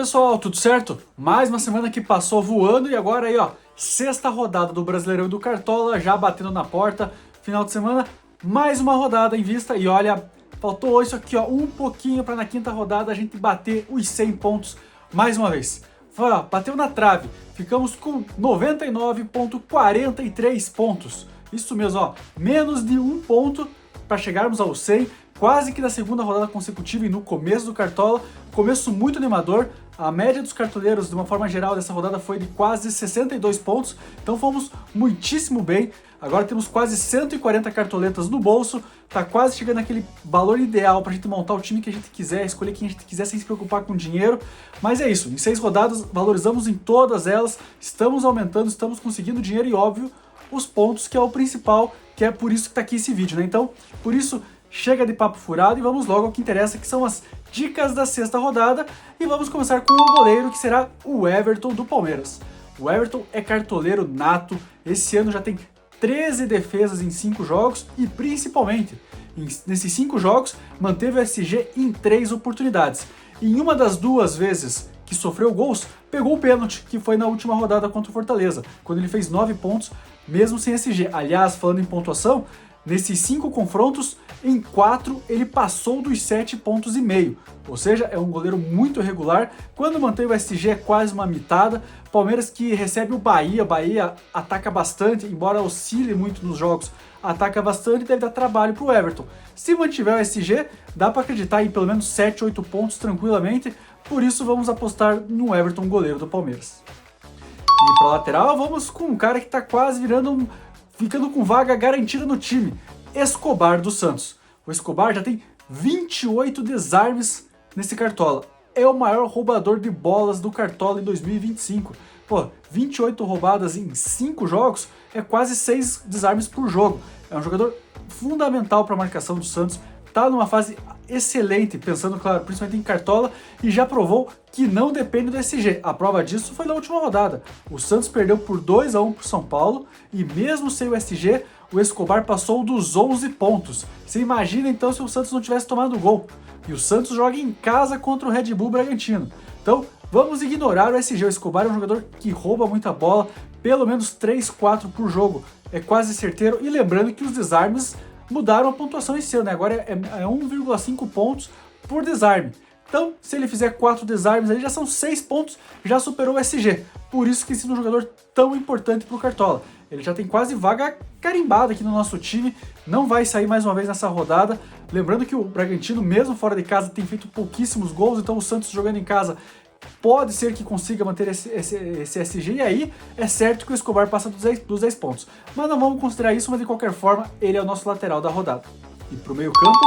Fala pessoal, tudo certo? Mais uma semana que passou voando e agora aí ó, sexta rodada do Brasileirão e do Cartola já batendo na porta. Final de semana, mais uma rodada em vista e olha, faltou isso aqui ó, um pouquinho para na quinta rodada a gente bater os 100 pontos mais uma vez. Foi, ó, bateu na trave, ficamos com 99,43 pontos. Isso mesmo, ó, menos de um ponto para chegarmos aos 100. Quase que na segunda rodada consecutiva e no começo do Cartola, começo muito animador. A média dos cartoleiros, de uma forma geral, dessa rodada foi de quase 62 pontos, então fomos muitíssimo bem. Agora temos quase 140 cartoletas no bolso, tá quase chegando naquele valor ideal pra gente montar o time que a gente quiser, escolher quem a gente quiser sem se preocupar com dinheiro. Mas é isso, em 6 rodadas valorizamos em todas elas, estamos aumentando, estamos conseguindo dinheiro e óbvio, os pontos que é o principal, que é por isso que tá aqui esse vídeo, né? Então, por isso, chega de papo furado e vamos logo ao que interessa, que são as dicas da sexta rodada. E vamos começar com o goleiro, que será o Everton do Palmeiras. O Everton é cartoleiro nato, esse ano já tem 13 defesas em 5 jogos e principalmente, nesses 5 jogos, manteve o SG em 3 oportunidades. E em uma das 2 vezes que sofreu gols, pegou o pênalti, que foi na última rodada contra o Fortaleza, quando ele fez 9 pontos, mesmo sem SG. Aliás, falando em pontuação, nesses 5 confrontos, em 4 ele passou dos 7,5 pontos. Ou seja, é um goleiro muito regular. Quando mantém o SG é quase uma mitada. Palmeiras que recebe o Bahia. Bahia ataca bastante, embora oscile muito nos jogos. Ataca bastante e deve dar trabalho para o Everton. Se mantiver o SG, dá para acreditar em pelo menos 7, 8 pontos tranquilamente. Por isso vamos apostar no Everton, goleiro do Palmeiras. E para lateral, vamos com um cara que está quase ficando com vaga garantida no time, Escobar do Santos. O Escobar já tem 28 desarmes nesse Cartola. É o maior roubador de bolas do Cartola em 2025. Pô, 28 roubadas em 5 jogos é quase 6 desarmes por jogo. É um jogador fundamental para a marcação do Santos. Tá numa fase excelente, pensando, claro, principalmente em Cartola, e já provou que não depende do SG. A prova disso foi na última rodada. O Santos perdeu por 2-1 para o São Paulo, e mesmo sem o SG, o Escobar passou dos 11 pontos. Você imagina então se o Santos não tivesse tomado o gol. E o Santos joga em casa contra o Red Bull Bragantino. Então, vamos ignorar o SG. O Escobar é um jogador que rouba muita bola, pelo menos 3, 4 por jogo. É quase certeiro, e lembrando que os desarmes mudaram a pontuação esse ano, né? Agora é 1,5 pontos por desarme. Então, se ele fizer 4 desarmes, aí já são 6 pontos, já superou o SG. Por isso que esse é um jogador tão importante para o Cartola. Ele já tem quase vaga carimbada aqui no nosso time, não vai sair mais uma vez nessa rodada. Lembrando que o Bragantino, mesmo fora de casa, tem feito pouquíssimos gols, então o Santos jogando em casa pode ser que consiga manter esse SG, e aí é certo que o Escobar passa dos 10 pontos. Mas não vamos considerar isso, mas de qualquer forma, ele é o nosso lateral da rodada. E para o meio campo,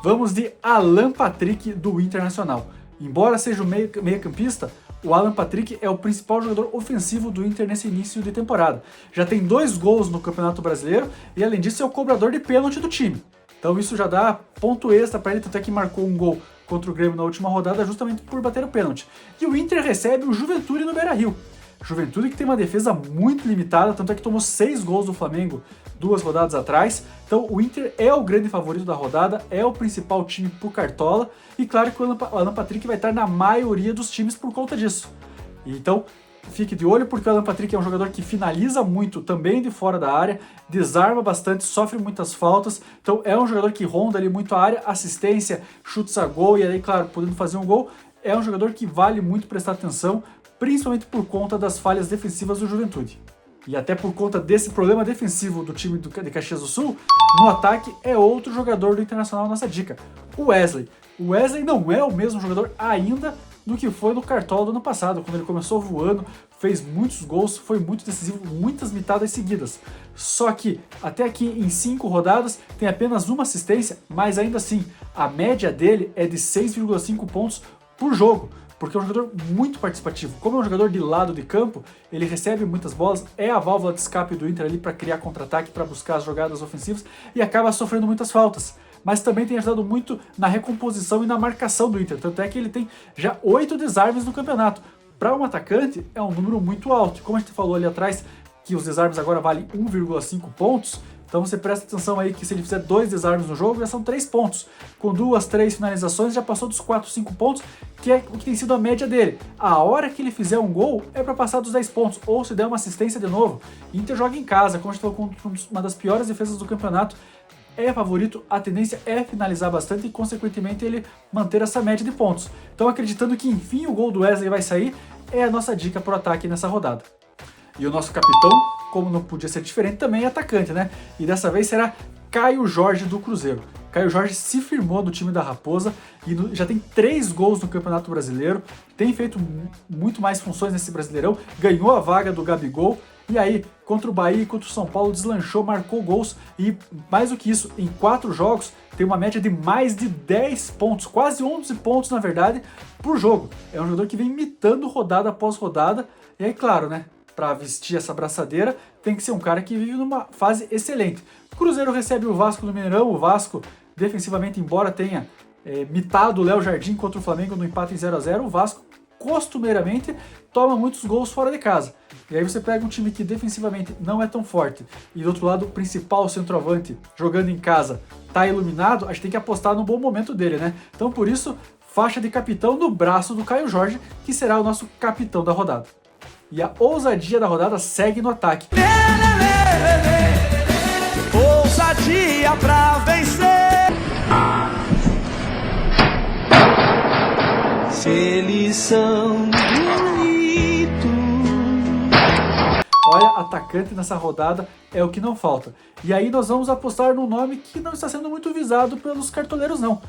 vamos de Alan Patrick do Internacional. Embora seja o meio-campista, o Alan Patrick é o principal jogador ofensivo do Inter nesse início de temporada. Já tem 2 gols no Campeonato Brasileiro e, além disso, é o cobrador de pênalti do time. Então isso já dá ponto extra para ele, tanto é que marcou um gol contra o Grêmio na última rodada justamente por bater o pênalti. E o Inter recebe o Juventude no Beira-Rio. Juventude que tem uma defesa muito limitada, tanto é que tomou 6 gols do Flamengo 2 rodadas atrás. Então o Inter é o grande favorito da rodada, é o principal time pro Cartola, e claro que o Alan Patrick vai estar na maioria dos times por conta disso. Então fique de olho, porque o Alan Patrick é um jogador que finaliza muito também de fora da área, desarma bastante, sofre muitas faltas, então é um jogador que ronda ali muito a área, assistência, chutes a gol, e aí, claro, podendo fazer um gol. É um jogador que vale muito prestar atenção, principalmente por conta das falhas defensivas do Juventude. E até por conta desse problema defensivo do time de Caxias do Sul, no ataque é outro jogador do Internacional nossa dica, o Wesley. O Wesley não é o mesmo jogador ainda do que foi no Cartola do ano passado, quando ele começou voando, fez muitos gols, foi muito decisivo, muitas mitadas seguidas. Só que até aqui em 5 rodadas tem apenas uma assistência, mas ainda assim a média dele é de 6,5 pontos por jogo, porque é um jogador muito participativo. Como é um jogador de lado de campo, ele recebe muitas bolas, é a válvula de escape do Inter ali para criar contra-ataque, para buscar as jogadas ofensivas, e acaba sofrendo muitas faltas. Mas também tem ajudado muito na recomposição e na marcação do Inter, tanto é que ele tem já 8 desarmes no campeonato. Para um atacante é um número muito alto, como a gente falou ali atrás, que os desarmes agora valem 1,5 pontos, Então você presta atenção aí que se ele fizer 2 desarmes no jogo, já são 3 pontos. Com 2, 3 finalizações, já passou dos 4, 5 pontos, que é o que tem sido a média dele. A hora que ele fizer um gol, é para passar dos 10 pontos, ou se der uma assistência de novo. Inter joga em casa, como a gente falou, com uma das piores defesas do campeonato, é favorito, a tendência é finalizar bastante e, consequentemente, ele manter essa média de pontos. Então, acreditando que, enfim, o gol do Wesley vai sair, é a nossa dica para o ataque nessa rodada. E o nosso capitão, como não podia ser diferente, também é atacante, né? E dessa vez será Caio Jorge do Cruzeiro. Caio Jorge se firmou no time da Raposa e já tem 3 gols no Campeonato Brasileiro, tem feito muito mais funções nesse Brasileirão, ganhou a vaga do Gabigol, e aí, contra o Bahia e contra o São Paulo, deslanchou, marcou gols e, mais do que isso, em 4 jogos, tem uma média de mais de 10 pontos, quase 11 pontos, na verdade, por jogo. É um jogador que vem imitando rodada após rodada, e aí, claro, né, para vestir essa braçadeira, tem que ser um cara que vive numa fase excelente. O Cruzeiro recebe o Vasco no Mineirão, o Vasco, defensivamente, embora tenha mitado o Léo Jardim contra o Flamengo no empate em 0-0, o Vasco, costumeiramente, toma muitos gols fora de casa. E aí você pega um time que defensivamente não é tão forte e do outro lado o principal centroavante jogando em casa tá iluminado, a gente tem que apostar no bom momento dele, né? Então por isso, faixa de capitão no braço do Caio Jorge, que será o nosso capitão da rodada. E a ousadia da rodada segue no ataque. Ousadia pra vencer. Se eles são bonitos. Olha, atacante nessa rodada é o que não falta. E aí nós vamos apostar num nome que não está sendo muito visado pelos cartoleiros não.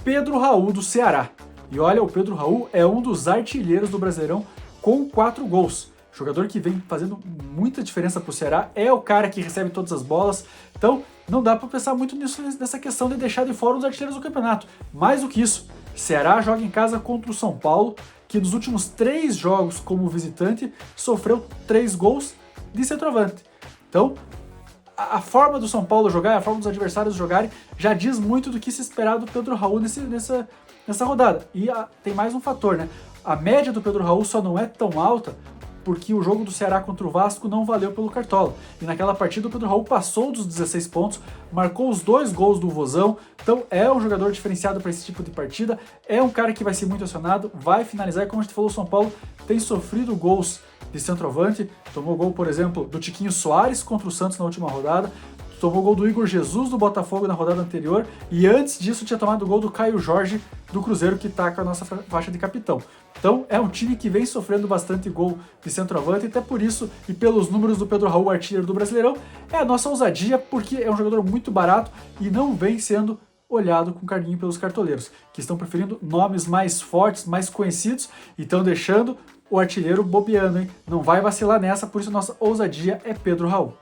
Pedro Raul do Ceará. E olha, o Pedro Raul é um dos artilheiros do Brasileirão com 4 gols. Jogador que vem fazendo muita diferença pro Ceará, é o cara que recebe todas as bolas. Então não dá para pensar muito nessa questão de deixar de fora os artilheiros do campeonato. Mais do que isso, Ceará joga em casa contra o São Paulo, que nos últimos 3 jogos como visitante sofreu 3 gols de centroavante. Então, a forma do São Paulo jogar, a forma dos adversários jogarem, já diz muito do que se esperar do Pedro Raul nessa rodada. E tem mais um fator, né? A média do Pedro Raul só não é tão alta porque o jogo do Ceará contra o Vasco não valeu pelo Cartola. E naquela partida o Pedro Raul passou dos 16 pontos, marcou os 2 gols do Vozão, então é um jogador diferenciado para esse tipo de partida, é um cara que vai ser muito acionado, vai finalizar, e como a gente falou, o São Paulo tem sofrido gols de centroavante, tomou gol, por exemplo, do Tiquinho Soares contra o Santos na última rodada, tomou gol do Igor Jesus do Botafogo na rodada anterior, e antes disso tinha tomado o gol do Caio Jorge do Cruzeiro, que tá com a nossa faixa de capitão. Então é um time que vem sofrendo bastante gol de centroavante, e até por isso, e pelos números do Pedro Raul, artilheiro do Brasileirão, é a nossa ousadia, porque é um jogador muito barato e não vem sendo olhado com carinho pelos cartoleiros, que estão preferindo nomes mais fortes, mais conhecidos, e estão deixando o artilheiro bobeando, hein? Não vai vacilar nessa, por isso nossa ousadia é Pedro Raul.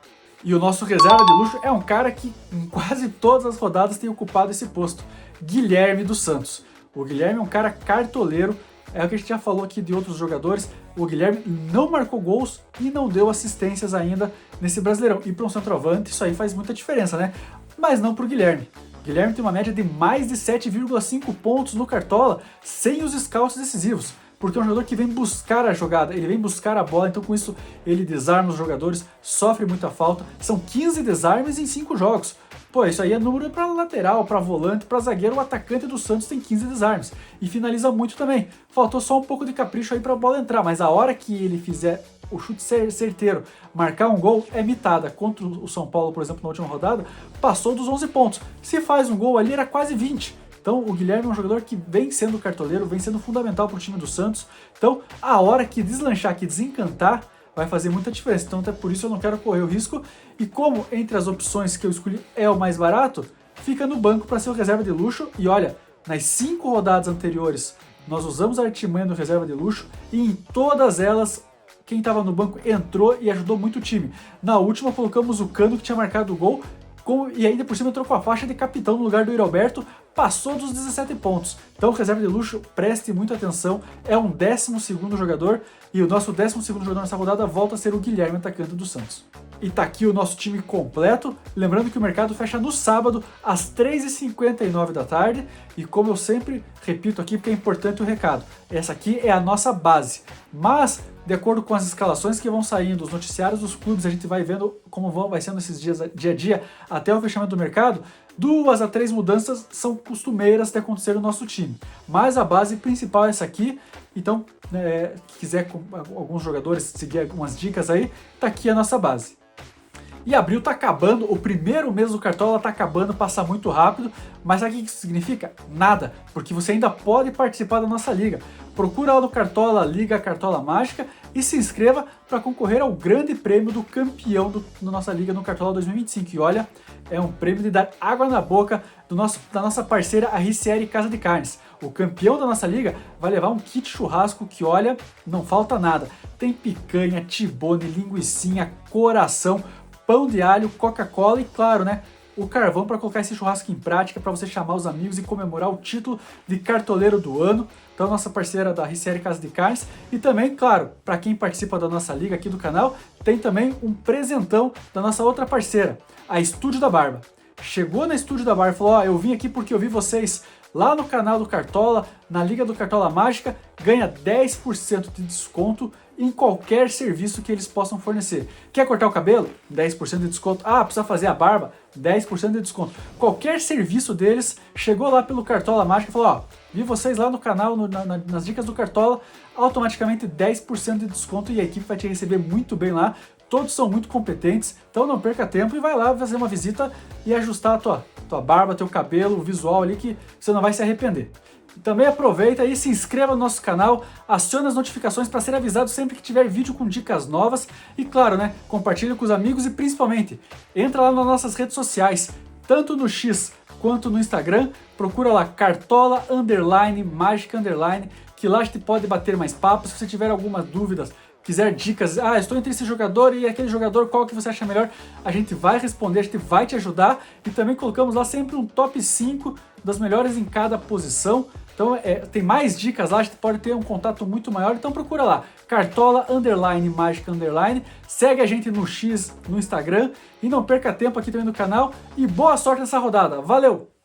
E o nosso reserva de luxo é um cara que em quase todas as rodadas tem ocupado esse posto, Guilherme dos Santos. O Guilherme é um cara cartoleiro, é o que a gente já falou aqui de outros jogadores, o Guilherme não marcou gols e não deu assistências ainda nesse Brasileirão. E para um centroavante isso aí faz muita diferença, né? Mas não para o Guilherme. O Guilherme tem uma média de mais de 7,5 pontos no Cartola, sem os scouts decisivos. Porque é um jogador que vem buscar a jogada, ele vem buscar a bola, então com isso ele desarma os jogadores, sofre muita falta. São 15 desarmes em 5 jogos. Pô, isso aí é número para lateral, para volante, para zagueiro. O atacante do Santos tem 15 desarmes e finaliza muito também. Faltou só um pouco de capricho aí para a bola entrar, mas a hora que ele fizer o chute certeiro, marcar um gol, é mitada. Contra o São Paulo, por exemplo, na última rodada, passou dos 11 pontos. Se faz um gol ali, era quase 20. Então o Guilherme é um jogador que vem sendo cartoleiro, vem sendo fundamental para o time do Santos. Então a hora que deslanchar, que desencantar, vai fazer muita diferença. Então até por isso eu não quero correr o risco. E como entre as opções que eu escolhi é o mais barato, fica no banco para ser o reserva de luxo. E olha, nas 5 rodadas anteriores nós usamos a artimanha do reserva de luxo e em todas elas quem estava no banco entrou e ajudou muito o time. Na última colocamos o Cano, que tinha marcado o gol, e ainda por cima entrou com a faixa de capitão no lugar do Iralberto, passou dos 17 pontos. Então, reserva de luxo, preste muita atenção, é um 12º jogador, e o nosso 12º jogador nessa rodada volta a ser o Guilherme, atacante do Santos. E tá aqui o nosso time completo, lembrando que o mercado fecha no sábado, às 3h59 da tarde, e como eu sempre repito aqui, porque é importante o recado, essa aqui é a nossa base, mas de acordo com as escalações que vão saindo, os noticiários dos clubes, a gente vai vendo como vai sendo esses dias, dia a dia, até o fechamento do mercado, 2 a 3 mudanças são costumeiras de acontecer no nosso time. Mas a base principal é essa aqui, então, quiser alguns jogadores seguir algumas dicas aí, tá aqui a nossa base. E abril tá acabando, o primeiro mês do Cartola tá acabando, passa muito rápido, mas sabe o que isso significa? Nada, porque você ainda pode participar da nossa liga. Procura lá no Cartola, Liga Cartola Mágica, e se inscreva para concorrer ao grande prêmio do campeão da nossa liga no Cartola 2025. E olha, é um prêmio de dar água na boca da nossa parceira, a Ricieri Casa de Carnes. O campeão da nossa liga vai levar um kit churrasco que, olha, não falta nada. Tem picanha, tibone, linguicinha, coração, pão de alho, Coca-Cola e, claro, né, o carvão para colocar esse churrasco em prática, para você chamar os amigos e comemorar o título de cartoleiro do ano. Então, nossa parceira da Ricieri Casa de Carnes. E também, claro, para quem participa da nossa liga aqui do canal, tem também um presentão da nossa outra parceira, a Estúdio da Barba. Chegou na Estúdio da Barba e falou, eu vim aqui porque eu vi vocês lá no canal do Cartola, na Liga do Cartola Mágica, ganha 10% de desconto em qualquer serviço que eles possam fornecer. Quer cortar o cabelo? 10% de desconto. Ah, precisa fazer a barba? 10% de desconto. Qualquer serviço deles, chegou lá pelo Cartola Mágica e falou, ó, vi vocês lá no canal, nas dicas do Cartola, automaticamente 10% de desconto e a equipe vai te receber muito bem lá. Todos são muito competentes, então não perca tempo e vai lá fazer uma visita e ajustar a tua barba, teu cabelo, o visual ali que você não vai se arrepender. Também aproveita e se inscreva no nosso canal, acione as notificações para ser avisado sempre que tiver vídeo com dicas novas e, claro, né, compartilhe com os amigos e principalmente, entra lá nas nossas redes sociais, tanto no X quanto no Instagram, procura lá Cartola Mágica que lá a gente pode bater mais papos. Se você tiver algumas dúvidas, quiser dicas, estou entre esse jogador e aquele jogador, qual que você acha melhor, a gente vai responder, a gente vai te ajudar e também colocamos lá sempre um top 5 das melhores em cada posição. Então tem mais dicas lá, a gente pode ter um contato muito maior, então procura lá, Cartola Mágica segue a gente no X, no Instagram e não perca tempo aqui também no canal e boa sorte nessa rodada, valeu!